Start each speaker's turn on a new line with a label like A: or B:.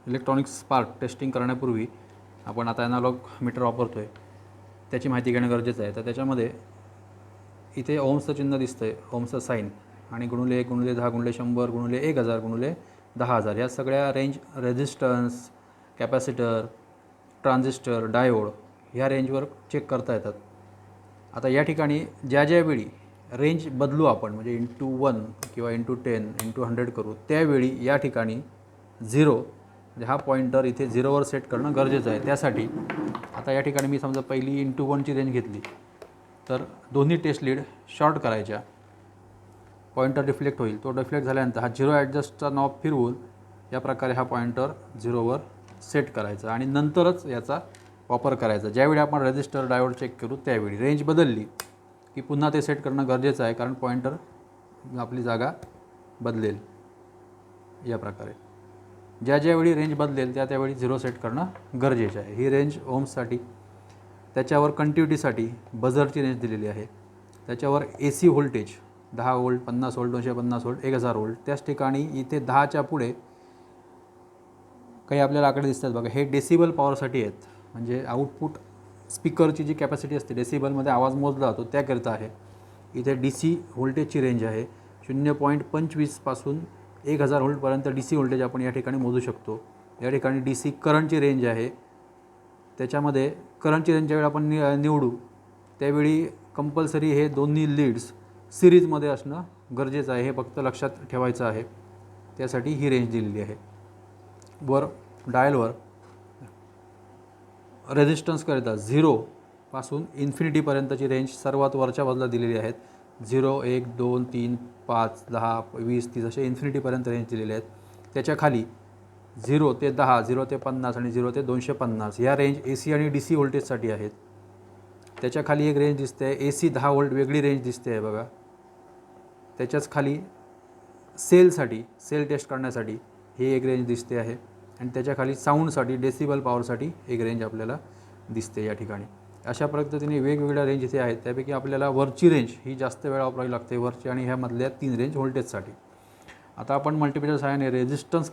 A: Electronic spark testing करण्यापूर्वी आपण आता ॲनालॉग मीटर वापरतो आहे त्याची माहिती घेणं गरजेचं आहे. तर त्याच्यामध्ये इथे ओम्सचं चिन्ह दिसतं आहे, ओम्सचं साईन, आणि गुणुले 1 गुणुले 10 गुणुले 100 गुणुले 1000 गुणुले 10,000 ह्या सगळ्या range resistance, capacitor, transistor, diode ह्या रेंजवर चेक करता येतात. आता या ठिकाणी ज्या वेळी रेंज बदलू आपण, म्हणजे इंटू 1 किंवा इंटू 10 इंटू 100 करू, त्यावेळी या ठिकाणी 0 म्हणजे हा पॉईंटर इथे 0वर सेट करणं गरजेचं आहे. त्यासाठी आता या ठिकाणी मी समजा पहिली इंटू 1ची रेंज घेतली तर दोन्ही टेस्ट लीड शॉर्ट करायच्या, पॉईंटर डिफ्लेक्ट होईल. तो डिफ्लेक्ट झाल्यानंतर हा 0 ॲडजस्टचा नॉब फिरवून या प्रकारे हा पॉईंटर 0वर सेट करायचा आणि नंतरच याचा वापर करायचा. ज्यावेळी आपण रेझिस्टर डायोड चेक करू त्यावेळी रेंज बदलली की पुन्हा ते सेट करणं गरजेचं आहे, कारण पॉईंटर आपली जागा बदलेल. या प्रकारे ज्यावेळी रेंज बदलेल त्यावेळी 0 सेट करणं गरजेचं आहे. ही रेंज ओम्ससाठी. त्याच्यावर कंटिन्युटीसाठी बझरची रेंज दिलेली आहे. त्याच्यावर AC voltage 10 volt, 50 volt, 250 volt, 1000 volt. त्याच ठिकाणी इथे 10च्या पुढे काही आपल्याला आकडे दिसतात बघा, हे डेसिबल पॉवरसाठी आहेत. म्हणजे आउटपुट स्पीकरची जी कॅपॅसिटी असते, डेसिबलमध्ये आवाज मोजला जातो त्याकरिता आहे. इथे DC व्होल्टेजची रेंज आहे. 0.25 पासून 1000 व्होल्टपर्यंत DC व्होल्टेज आपण या ठिकाणी मोजू शकतो. या ठिकाणी DC करंटची रेंज आहे. त्याच्यामध्ये करंटची रेंज ज्यावेळी आपण निवडू त्यावेळी कंपल्सरी हे दोन्ही लीड्स सिरीजमध्ये असणं गरजेचं आहे. हे फक्त लक्षात ठेवायचं आहे. त्यासाठी ही रेंज दिलेली आहे. वर डायलवर रेझिस्टन्सकरिता 0 पासून इन्फिनिटीपर्यंतची रेंज सर्वात वरच्या बाजूला दिलेली आहेत. 0, 1, 2, 3, 5, 10, 20, 30 असे इन्फिनिटीपर्यंत रेंज दिलेले आहेत. त्याच्या खाली 0 ते 10, 0 ते 50 आणि 0 ते 250 ह्या रेंज AC आणि DC व्होल्टेजसाठी आहेत. त्याच्या खाली एक रेंज दिसते आहे AC 10 व्होल्ट, वेगळी रेंज दिसते आहे बघा. त्याच्याच खाली सेलसाठी, सेल टेस्ट करण्यासाठी ही एक रेंज दिसते आहे. आणि त्याच्या खाली साऊंडसाठी, डेसिबल पॉवरसाठी एक रेंज आपल्याला दिसते या ठिकाणी. अशा पद्धतीने वेगवेगळ्या रेंज इथे आहेत. त्यापैकी आपल्याला वरची रेंज ही जास्त वेळा वापरावी लागते, वरची आणि ह्यामधल्या 3 रेंज व्होल्टेजसाठी. आता आपण मल्टीमीटर सहाय्याने रेझिस्टन्स